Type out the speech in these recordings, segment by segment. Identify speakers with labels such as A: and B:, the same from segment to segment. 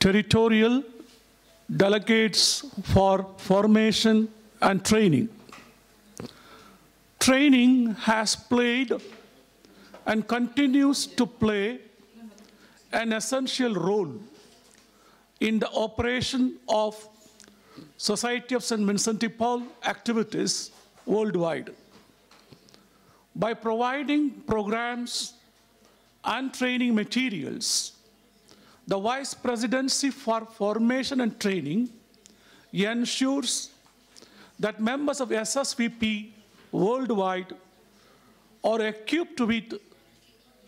A: territorial delegates for formation and training. Training has played and continues to play an essential role in the operation of Society of St. Vincent de Paul activities worldwide. By providing programs and training materials, the Vice Presidency for Formation and Training ensures that members of SSVP worldwide are equipped with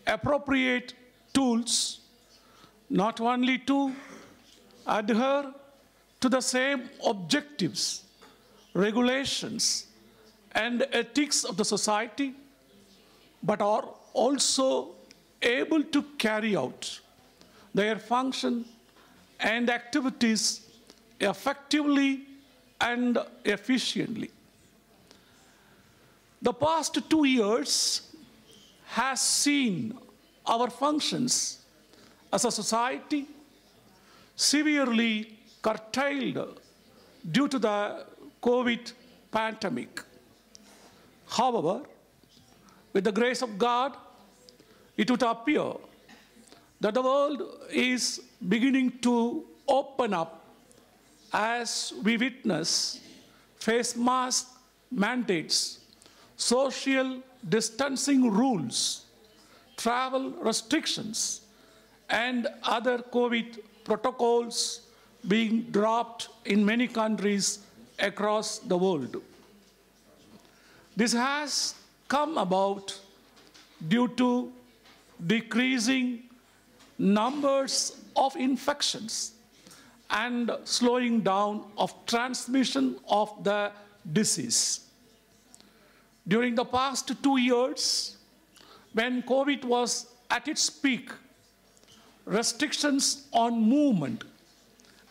A: appropriate tools, not only to adhere to the same objectives, regulations, and ethics of the society, but are also able to carry out their function and activities effectively and efficiently. The past 2 years has seen our functions as a society severely curtailed due to the COVID pandemic. However, with the grace of God, it would appear that the world is beginning to open up as we witness face mask mandates, social distancing rules, travel restrictions, and other COVID protocols being dropped in many countries across the world. This has come about due to decreasing numbers of infections and slowing down of transmission of the disease. During the past 2 years, when COVID was at its peak, restrictions on movement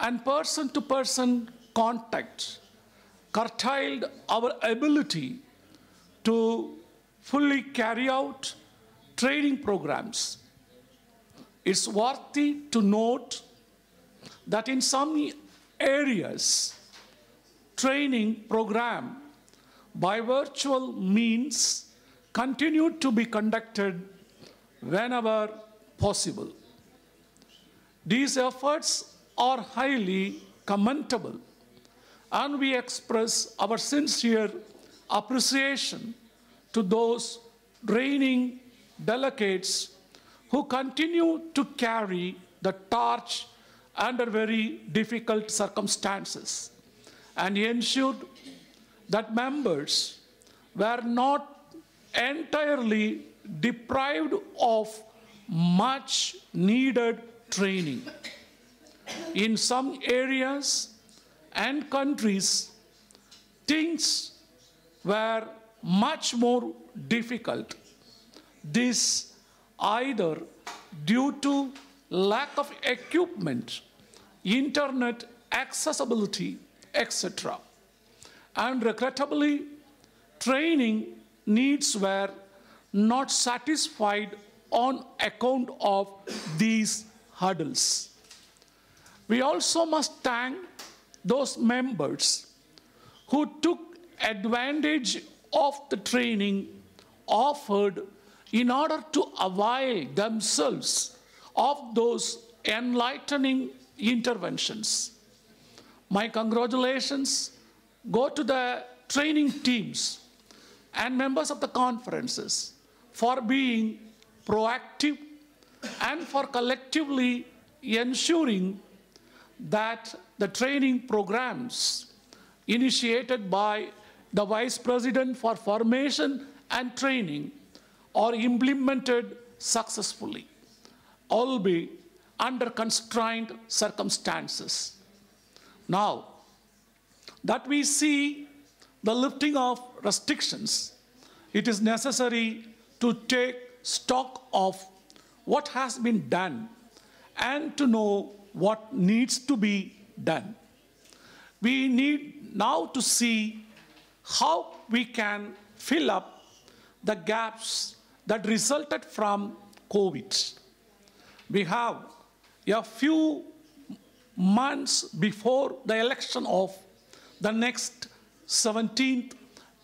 A: and person-to-person contact curtailed our ability to fully carry out training programs. It's worthy to note that in some areas, training program by virtual means continued to be conducted whenever possible. These efforts are highly commendable, and we express our sincere appreciation to those training delegates who continue to carry the torch under very difficult circumstances and ensured that members were not entirely deprived of much needed training. In some areas and countries, things were much more difficult. This either due to lack of equipment, internet accessibility, etc. And regrettably, training needs were not satisfied on account of these hurdles. We also must thank those members who took advantage of the training offered in order to avail themselves of those enlightening interventions. My congratulations go to the training teams and members of the conferences for being proactive and for collectively ensuring that the training programs initiated by the Vice President for Formation and Training are implemented successfully, albeit under constrained circumstances. Now that we see the lifting of restrictions, it is necessary to take stock of what has been done and to know what needs to be done. We need now to see how we can fill up the gaps that resulted from COVID. We have a few months before the election of the next 17th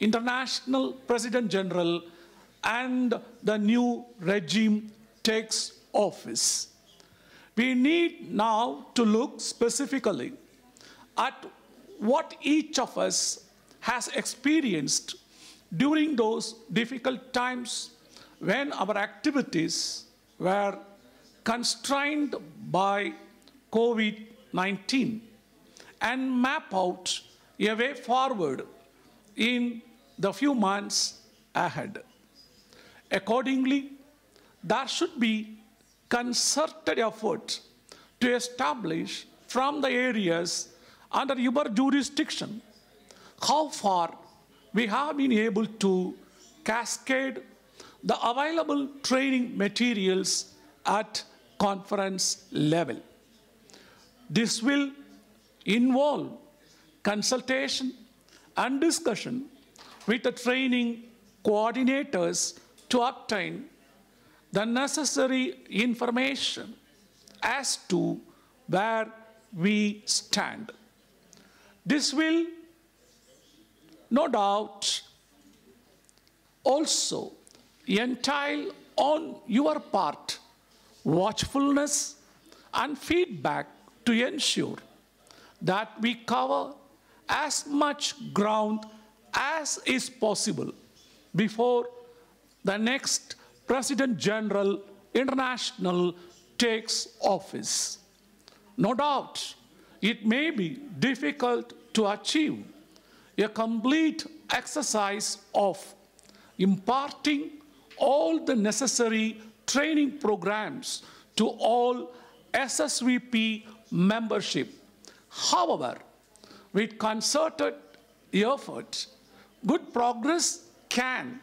A: International President General and the new regime takes office. We need now to look specifically at what each of us has experienced during those difficult times when our activities were constrained by COVID-19 and map out a way forward in the few months ahead. Accordingly, there should be concerted effort to establish from the areas under your jurisdiction how far we have been able to cascade the available training materials at conference level. This will involve consultation and discussion with the training coordinators to obtain the necessary information as to where we stand. This will, no doubt, also entail on your part watchfulness and feedback to ensure that we cover as much ground as is possible before the next President General International takes office. No doubt, it may be difficult to achieve a complete exercise of imparting all the necessary training programs to all SSVP membership. However, with concerted effort, good progress can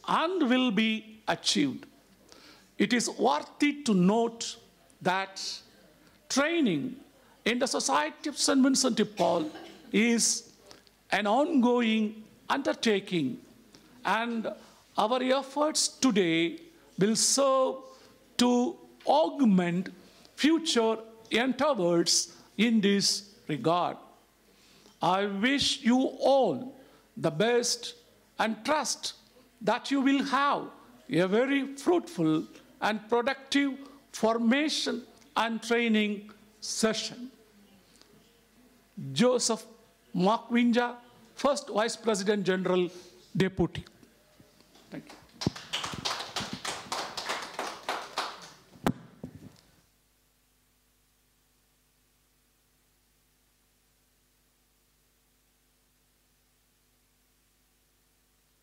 A: and will be achieved. It is worthy to note that training in the Society of St. Vincent de Paul is an ongoing undertaking, and our efforts today will serve to augment future endeavors in this regard. I wish you all the best and trust that you will have a very fruitful and productive formation and training session. Joseph Makwinja, First Vice President General, Deputy. Thank you.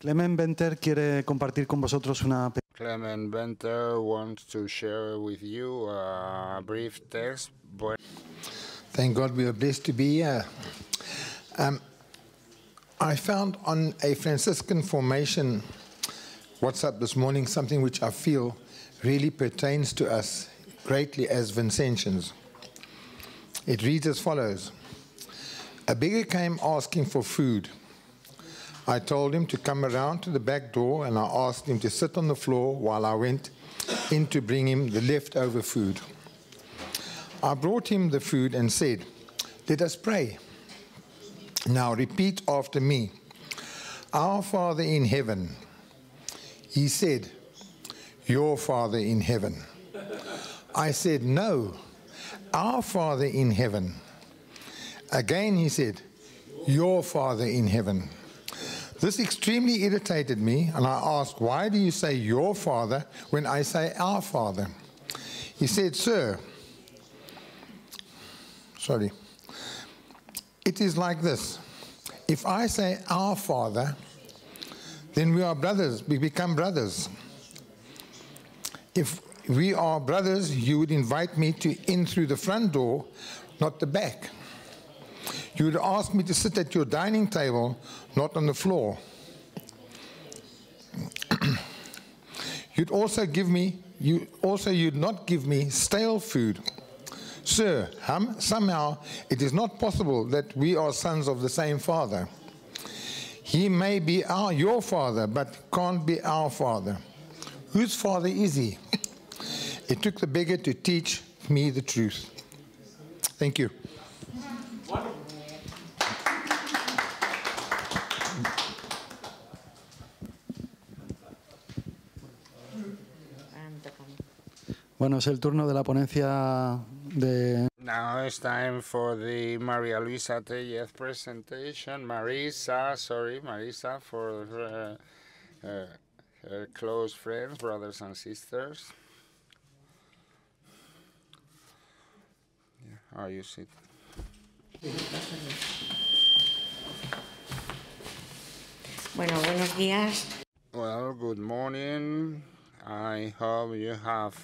B: Clement Benter quiere compartir con vosotros una...
C: Clement Benter wants to share with you a brief text.
D: Thank God we are blessed to be here. I found on a Franciscan formation WhatsApp this morning something which I feel really pertains to us greatly as Vincentians. It reads as follows. A beggar came asking for food. I told him to come around to the back door, and I asked him to sit on the floor while I went in to bring him the leftover food. I brought him the food and said, "Let us pray. Now repeat after me. Our Father in heaven." He said, "Your Father in heaven." I said, "No, our Father in heaven." Again he said, "Your Father in heaven." This extremely irritated me, and I asked, "Why do you say your Father when I say our Father?" He said, "It is like this. If I say our Father, then we are brothers, we become brothers. If we are brothers, you would invite me in through the front door, not the back. You would ask me to sit at your dining table, not on the floor. You'd not give me stale food. Sir, somehow it is not possible that we are sons of the same Father. He may be your Father, but can't be our Father. Whose Father is he?" It took the beggar to teach me the truth. Thank you.
B: Bueno, es el turno de la ponencia de...
C: Now it's time for the Maria Luisa Tellez presentation. Marisa for her close friends, brothers and sisters. Yeah, are you sit?
E: Bueno, buenos días.
C: Well, good morning. I hope you have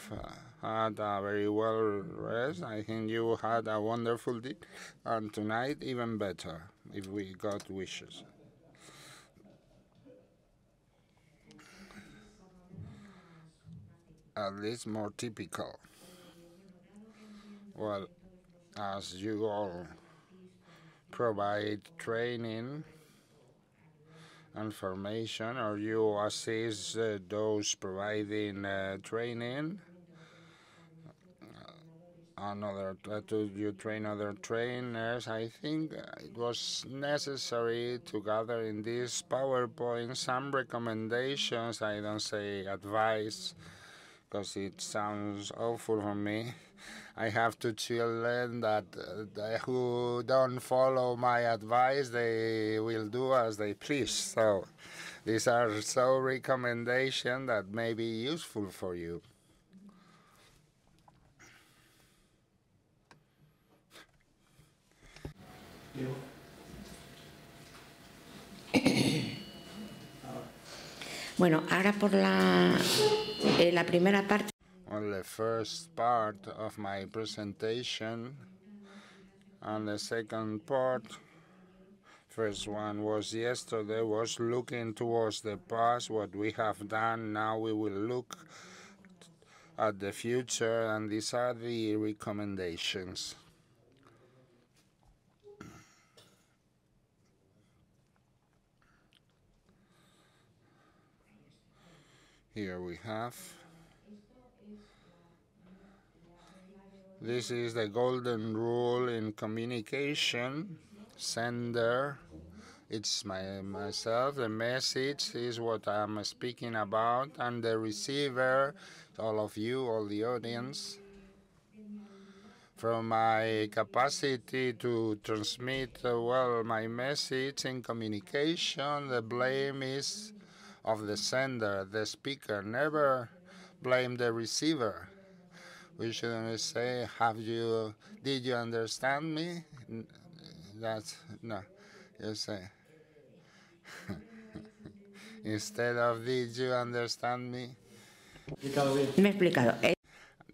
C: had a very well rest. I think you had a wonderful day, and tonight even better, if we got wishes. At least more typical. Well, as you all provide training and formation, or you assist those providing training, you train other trainers. I think it was necessary to gather in this PowerPoint some recommendations. I don't say advice, because it sounds awful for me. I have two children that who don't follow my advice, they will do as they please. So these are so recommendations that may be useful for you.
E: Bueno, ahora por la primera parte.
C: On the first part of my presentation, and the second part, first one was yesterday, was looking towards the past, what we have done. Now we will look at the future, and these are the recommendations. Here we have. This is the golden rule in communication. Sender, it's myself. The message is what I'm speaking about, and the receiver, all of you, all the audience. From my capacity to transmit well my message in communication, the blame is of the sender, the speaker. Never blame the receiver. We shouldn't say, did you understand me? That's, no, you say, instead of, did you understand me?
E: Me he explicado.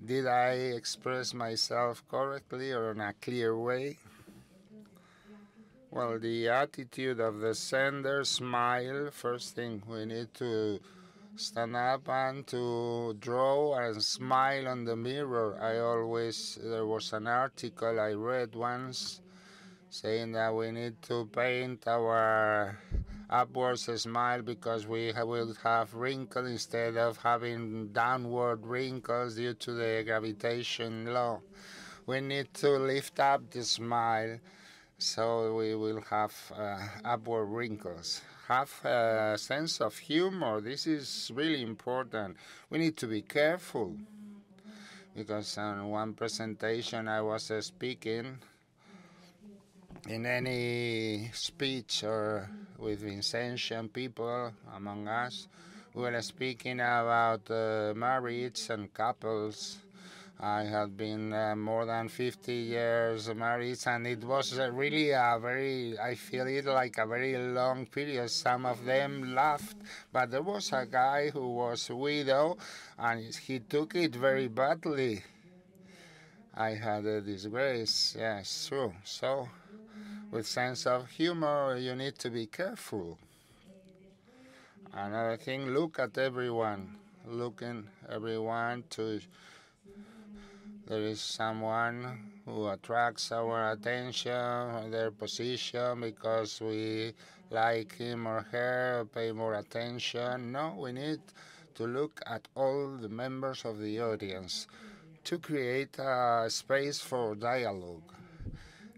C: Did I express myself correctly or in a clear way? Well, the attitude of the sender, smile. First thing, we need to stand up and to draw and smile on the mirror. There was an article I read once saying that we need to paint our upwards smile because we will have wrinkles instead of having downward wrinkles due to the gravitation law. We need to lift up the smile so we will have upward wrinkles. Have a sense of humor. This is really important. We need to be careful because on one presentation I was speaking in any speech or with Vincentian people among us, we were speaking about marriage and couples. I had been more than 50 years married, and it was really I feel it like a very long period. Some of them laughed, but there was a guy who was a widow, and he took it very badly. I had a disgrace, yes, true. So, with sense of humor, you need to be careful. Another thing, look at everyone. Looking everyone to... There is someone who attracts our attention, their position, because we like him or her, pay more attention. No, we need to look at all the members of the audience to create a space for dialogue.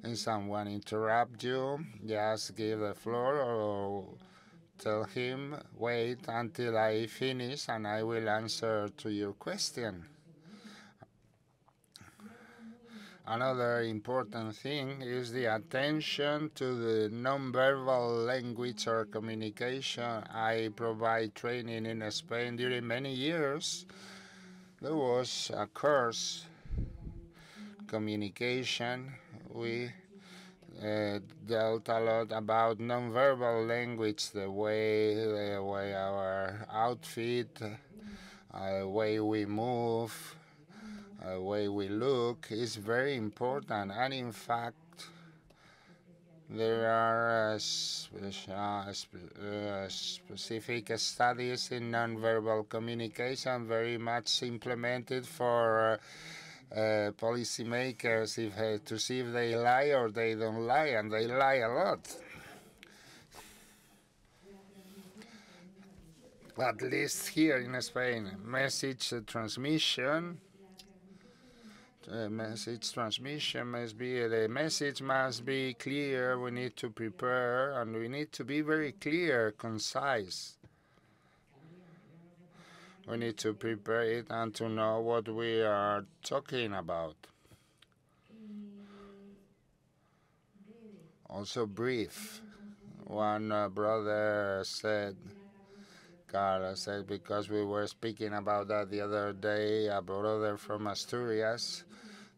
C: and someone interrupt you, just give the floor or tell him, wait until I finish and I will answer to your question. Another important thing is the attention to the nonverbal language or communication. I provide training in Spain during many years. There was a course, communication. We dealt a lot about nonverbal language, the way our outfit, the way we move, the way we look is very important. And in fact, there are specific studies in nonverbal communication very much implemented for policymakers to see if they lie or they don't lie, and they lie a lot. At least here in Spain, message transmission must be, the message must be clear. We need to prepare, and we need to be very clear, concise. We need to prepare it and to know what we are talking about. Also brief. One brother said, Carla said, because we were speaking about that the other day, a brother from Asturias,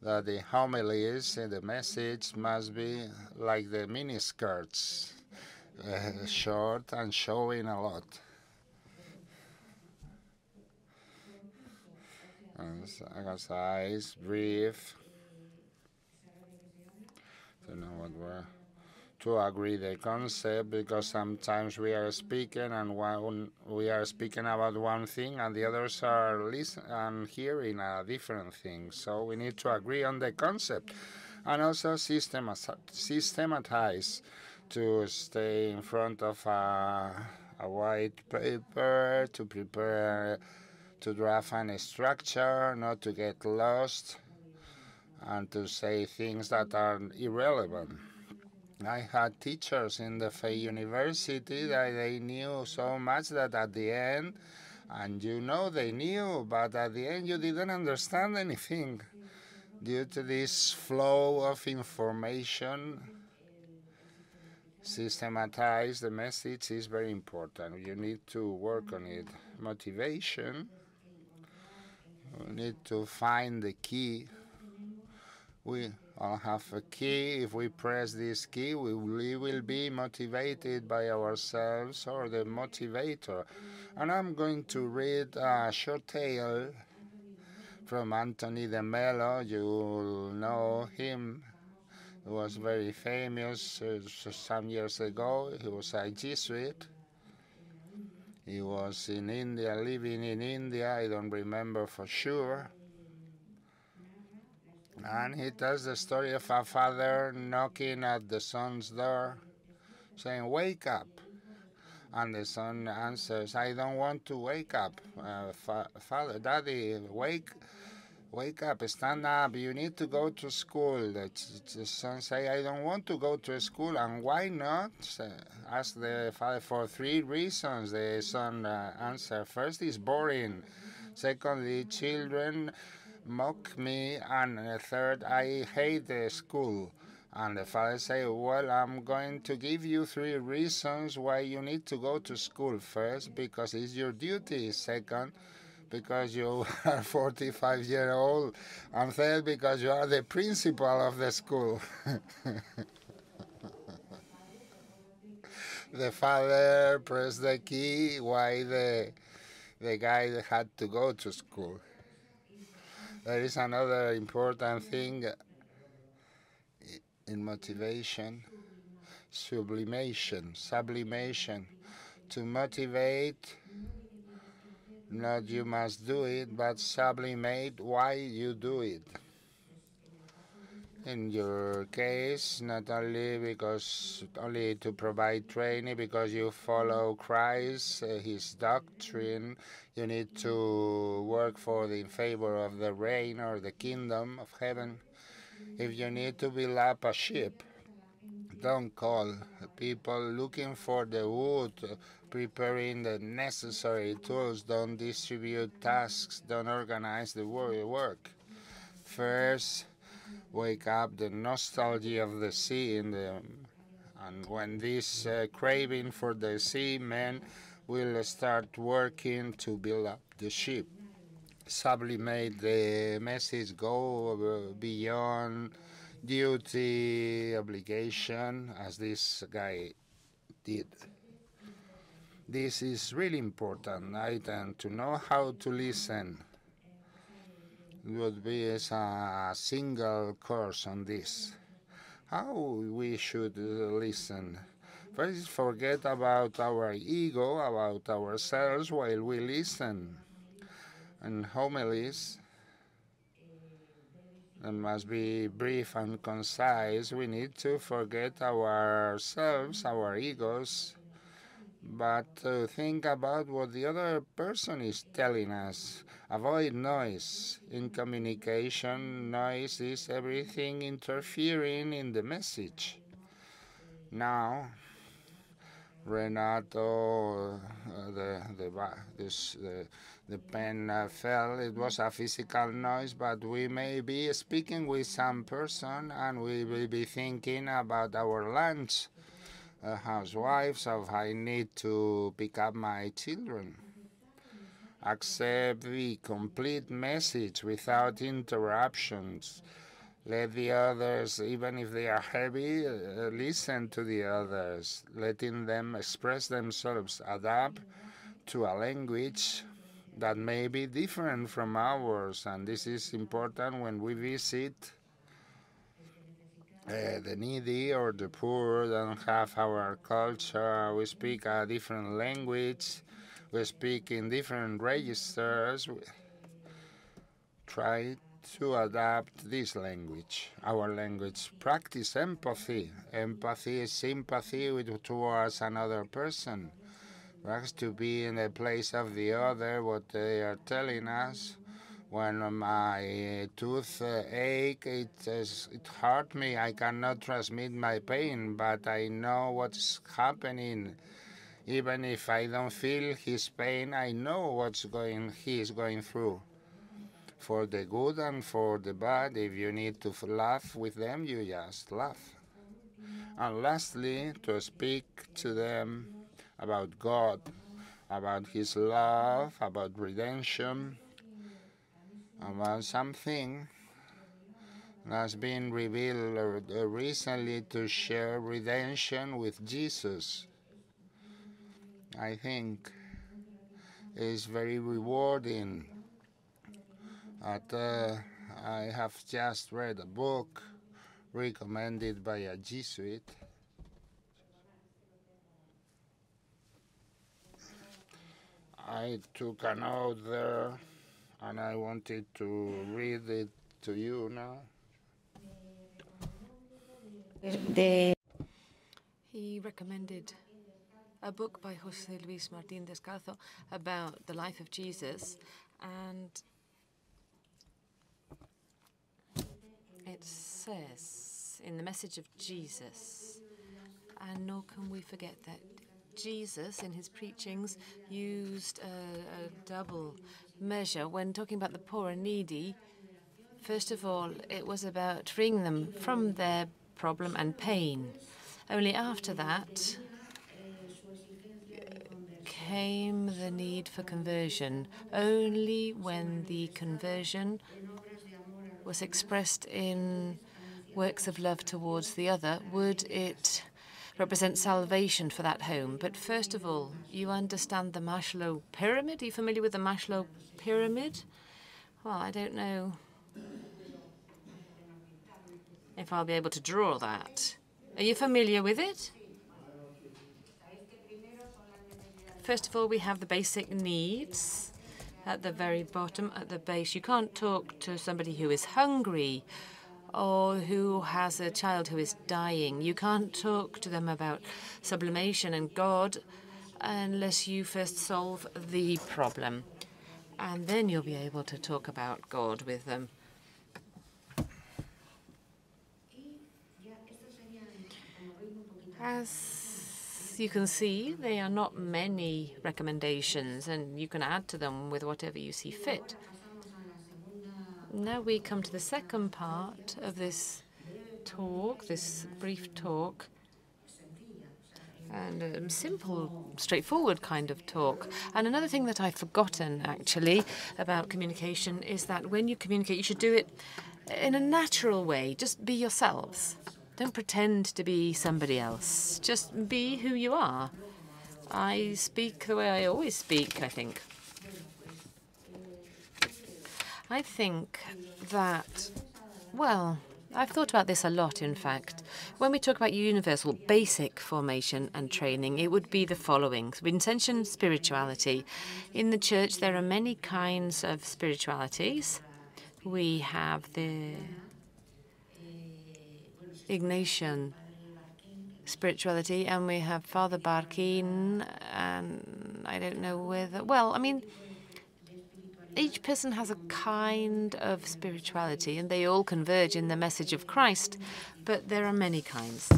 C: that the homilies in the message must be like the miniskirts, short and showing a lot. Concise, brief, to know what we're, to agree the concept, because sometimes we are speaking and we are speaking about one thing and the others are listening and hearing a different thing. So we need to agree on the concept and also systematize, to stay in front of a white paper, to prepare, to draft a structure, not to get lost, and to say things that are irrelevant. I had teachers in the university that they knew so much that at the end, and you know they knew, but at the end you didn't understand anything due to this flow of information. Systematize the message is very important. You need to work on it. Motivation. We need to find the key. We all have a key. If we press this key, we will be motivated by ourselves or the motivator. And I'm going to read a short tale from Anthony de Mello. You'll know him. He was very famous some years ago. He was a Jesuit. He was in India, living in India. I don't remember for sure. And he tells the story of a father knocking at the son's door, saying, "Wake up." And the son answers, "I don't want to wake up. Father, Daddy, wake up, stand up, you need to go to school." The son say, "I don't want to go to school." "And why not?" Ask the father. "For 3 reasons." The son answered. "First, it's boring. Secondly, children mock me. And third, I hate the school." And the father say, "Well, I'm going to give you 3 reasons why you need to go to school. First, because it's your duty. Second, because you are 45 years old. And third, because you are the principal of the school." The father pressed the key why the guy had to go to school. There is another important thing in motivation: sublimation. To motivate, not you must do it, but sublimate why you do it. In your case, not only to provide training, because you follow Christ, his doctrine, you need to work in favor of the reign or the kingdom of heaven. If you need to build up a ship, don't call people looking for the wood, preparing the necessary tools, don't distribute tasks, don't organize the work. First, wake up the nostalgia of the sea and when this craving for the sea, men will start working to build up the ship. Sublimate the message, go beyond duty, obligation, as this guy did. This is really important, right? And to know how to listen would be a single course on this. How we should listen. First, forget about our ego, about ourselves while we listen. And homilies and must be brief and concise. We need to forget ourselves, our egos, but think about what the other person is telling us. Avoid noise. In communication, noise is everything interfering in the message. Now, Renato, the pen fell. It was a physical noise, but we may be speaking with some person and we will be thinking about our lunch. Housewives, of I need to pick up my children. Accept the complete message without interruptions. Let the others, even if they are heavy, listen to the others, letting them express themselves, adapt to a language that may be different from ours. And this is important when we visit the needy or the poor, don't have our culture. We speak a different language. We speak in different registers. Try to adapt this language, our language. Practice empathy. Empathy is sympathy towards another person. Perhaps to be in the place of the other, what they are telling us. When my tooth ache, it hurt me. I cannot transmit my pain, but I know what's happening. Even if I don't feel his pain, I know he is going through. For the good and for the bad, if you need to laugh with them, you just laugh. And lastly, to speak to them about God, about His love, about redemption, about something that's been revealed recently, to share redemption with Jesus. I think it's very rewarding. I have just read a book recommended by a Jesuit. I took a note there and I wanted to read it to you now.
F: He recommended a book by José Luis Martín Descalzo about the life of Jesus, and it says in the message of Jesus, and nor can we forget that Jesus, in his preachings, used a double measure when talking about the poor and needy. First of all, it was about freeing them from their problem and pain. Only after that came the need for conversion. Only when the conversion was expressed in works of love towards the other would it represent salvation for that home. But first of all, you understand the Maslow pyramid? Are you familiar with the Maslow pyramid? Well, I don't know if I'll be able to draw that. Are you familiar with it? First of all, we have the basic needs at the very bottom, at the base. You can't talk to somebody who is hungry or who has a child who is dying. You can't talk to them about sublimation and God unless you first solve the problem. And then you'll be able to talk about God with them. As you can see, there are not many recommendations, and you can add to them with whatever you see fit. Now we come to the second part of this talk, this brief talk, and a simple, straightforward kind of talk. And another thing that I've forgotten, actually, about communication is that when you communicate, you should do it in a natural way. Just be yourselves. Don't pretend to be somebody else. Just be who you are. I speak the way I always speak, I think. I think that, well, I've thought about this a lot, in fact. When we talk about universal basic formation and training, it would be the following. Vincentian spirituality. In the church, there are many kinds of spiritualities. We have the Ignatian spirituality, and we have Father Barkin, and I don't know whether, well, I mean, each person has a kind of spirituality, and they all converge in the message of Christ, but there are many kinds.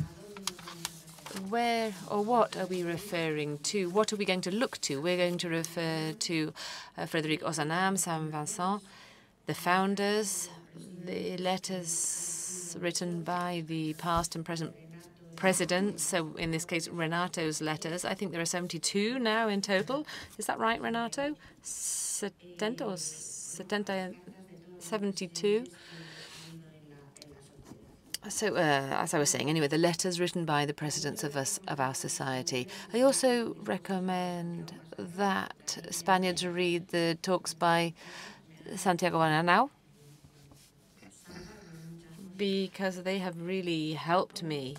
F: Where or what are we referring to? What are we going to look to? We're going to refer to Frédéric Ozanam, Saint Vincent, the founders, the letters written by the past and present presidents. So in this case, Renato's letters. I think there are 72 now in total. Is that right, Renato? 70 or 72? So, as I was saying, anyway, the letters written by the presidents of our society. I also recommend that Spaniards read the talks by Santiago Bananao, because they have really helped me.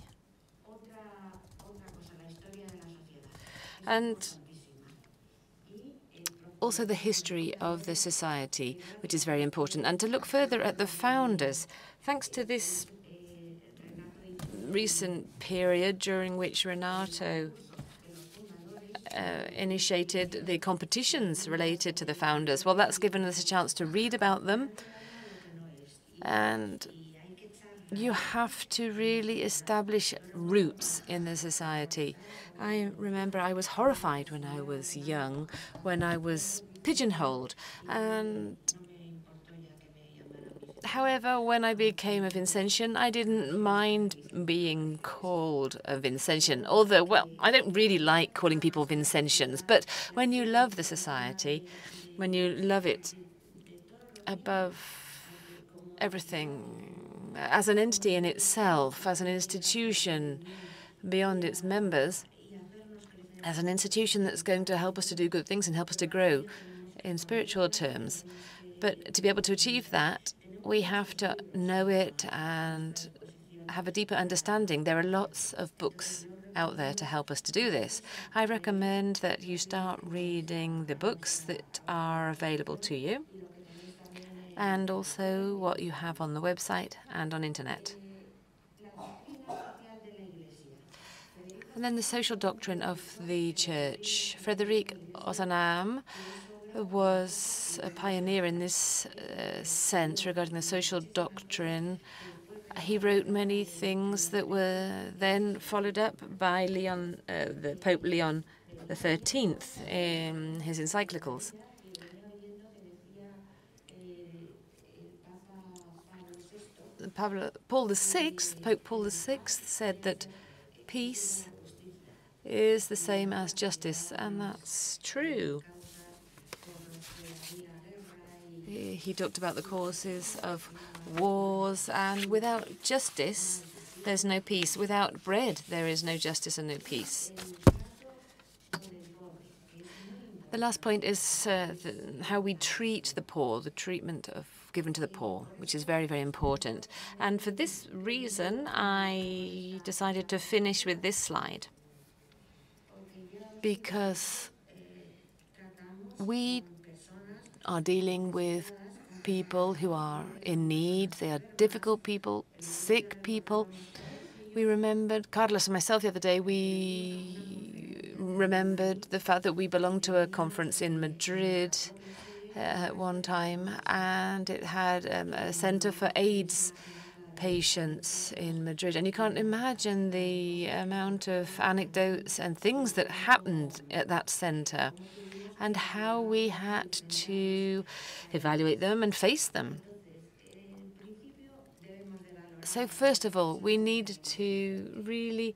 F: And also the history of the society, which is very important, and to look further at the founders. Thanks to this recent period during which Renato initiated the competitions related to the founders, well, that's given us a chance to read about them. And you have to really establish roots in the society. I remember I was horrified when I was young, when I was pigeonholed. And however, when I became a Vincentian, I didn't mind being called a Vincentian. Although, well, I don't really like calling people Vincentians. But when you love the society, when you love it above everything, as an entity in itself, as an institution beyond its members, as an institution that's going to help us to do good things and help us to grow in spiritual terms. But to be able to achieve that, we have to know it and have a deeper understanding. There are lots of books out there to help us to do this. I recommend that you start reading the books that are available to you, and also what you have on the website and on internet. And then the social doctrine of the church. Frédéric Ozanam was a pioneer in this sense regarding the social doctrine. He wrote many things that were then followed up by the Pope Leon XIII in his encyclicals. Pope Paul VI said that peace is the same as justice, and that's true. He talked about the causes of wars, and without justice, there's no peace. Without bread, there is no justice and no peace. The last point is how we treat the poor, the treatment given to the poor, which is very, very important. And for this reason, I decided to finish with this slide, because we are dealing with people who are in need. They are difficult people, sick people. We remembered, Carlos and myself the other day, we remembered the fact that we belonged to a conference in Madrid at one time, and it had a center for AIDS patients in Madrid. And you can't imagine the amount of anecdotes and things that happened at that center and how we had to evaluate them and face them. So first of all, we need to really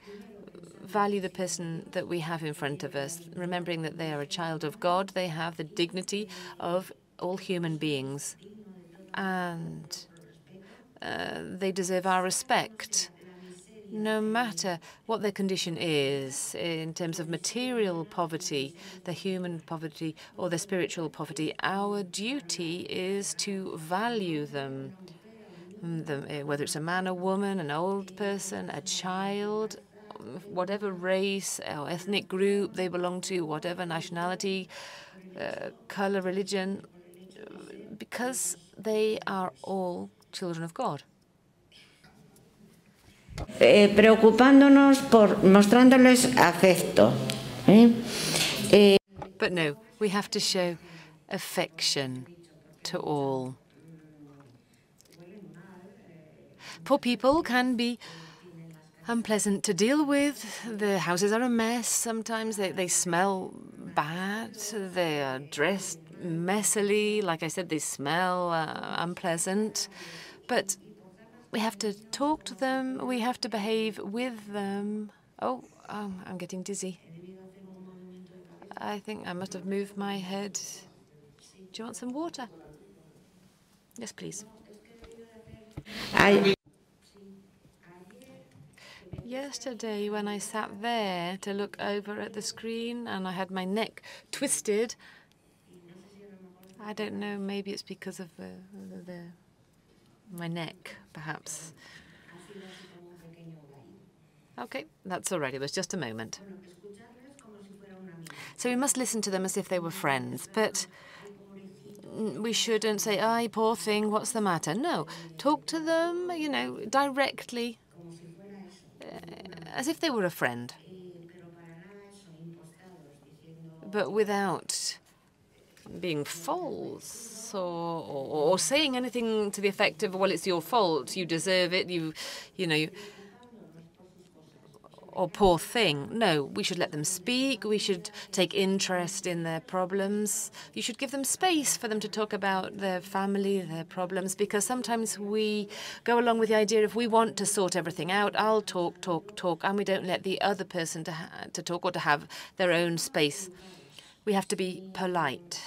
F: value the person that we have in front of us, remembering that they are a child of God. They have the dignity of all human beings, and they deserve our respect, no matter what their condition is in terms of material poverty, the human poverty, or the spiritual poverty. Our duty is to value them, whether it's a man, a woman, an old person, a child, whatever race or ethnic group they belong to, whatever nationality, color, religion, because they are all children of God.
E: Preocupándonos por mostrándoles afecto.
F: But no, we have to show affection to all. Poor people can be unpleasant to deal with. The houses are a mess sometimes. They smell bad. They are dressed messily. Like I said, they smell unpleasant. But we have to talk to them. We have to behave with them. Oh, I'm getting dizzy. I think I must have moved my head. Do you want some water? Yes, please. Yesterday, when I sat there to look over at the screen and I had my neck twisted, I don't know, maybe it's because of my neck, perhaps. Okay, that's all right. It was just a moment. So we must listen to them as if they were friends, but we shouldn't say, "Ay, poor thing, what's the matter?" No, talk to them, directly, as if they were a friend, but without being false or saying anything to the effect of, "Well, it's your fault, you deserve it, or poor thing." No, we should let them speak. We should take interest in their problems. You should give them space for them to talk about their family, their problems, because sometimes we go along with the idea if we want to sort everything out, I'll talk, and we don't let the other person to talk or to have their own space. We have to be polite.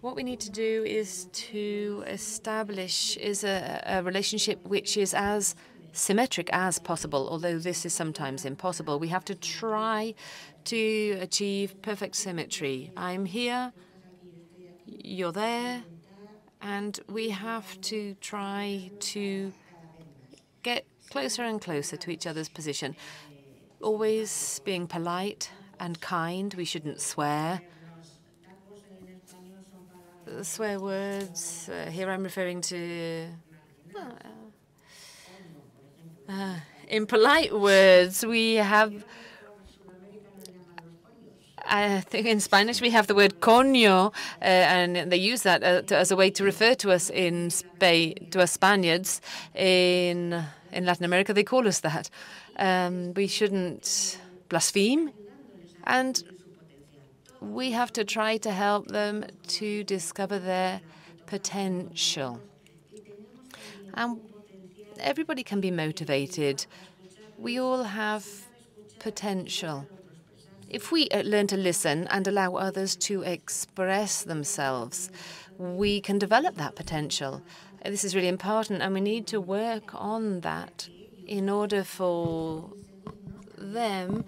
F: What we need to do is to establish a relationship which is as symmetric as possible, although this is sometimes impossible. We have to try to achieve perfect symmetry. I'm here, you're there, and we have to try to get closer and closer to each other's position. Always being polite and kind. We shouldn't swear. Swear words. Here I'm referring to in polite words. We have, I think in Spanish we have the word coño, and they use that as a way to refer to us in Spain, to us Spaniards. In Latin America they call us that. We shouldn't blaspheme, and we have to try to help them to discover their potential. And everybody can be motivated. We all have potential. If we learn to listen and allow others to express themselves, we can develop that potential. This is really important, and we need to work on that in order for them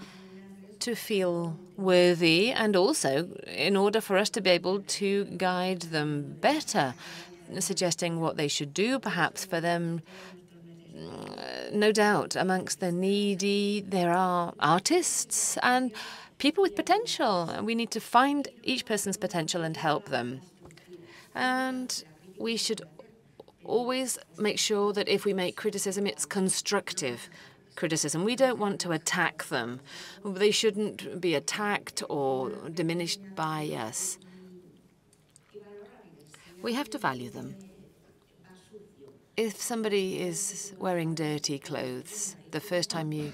F: to feel worthy, and also in order for us to be able to guide them better, suggesting what they should do, perhaps for them. No doubt, amongst the needy, there are artists and people with potential. We need to find each person's potential and help them. And we should always make sure that if we make criticism, it's constructive criticism. We don't want to attack them. They shouldn't be attacked or diminished by us. We have to value them. If somebody is wearing dirty clothes the first time you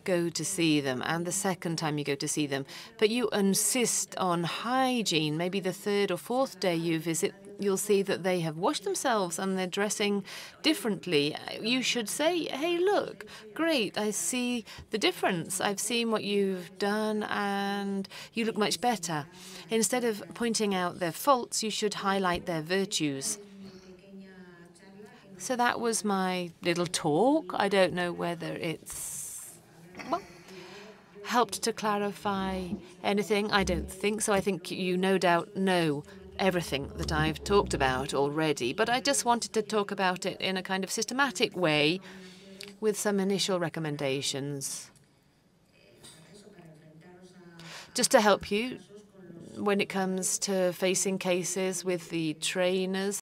F: go to see them and the second time you go to see them, but you insist on hygiene, maybe the third or fourth day you visit, you'll see that they have washed themselves and they're dressing differently. You should say, hey, look, great, I see the difference. I've seen what you've done and you look much better. Instead of pointing out their faults, you should highlight their virtues. So that was my little talk. I don't know whether it's, well, helped to clarify anything. I don't think so. I think you no doubt know everything that I've talked about already, but I just wanted to talk about it in a kind of systematic way with some initial recommendations, just to help you when it comes to facing cases with the trainers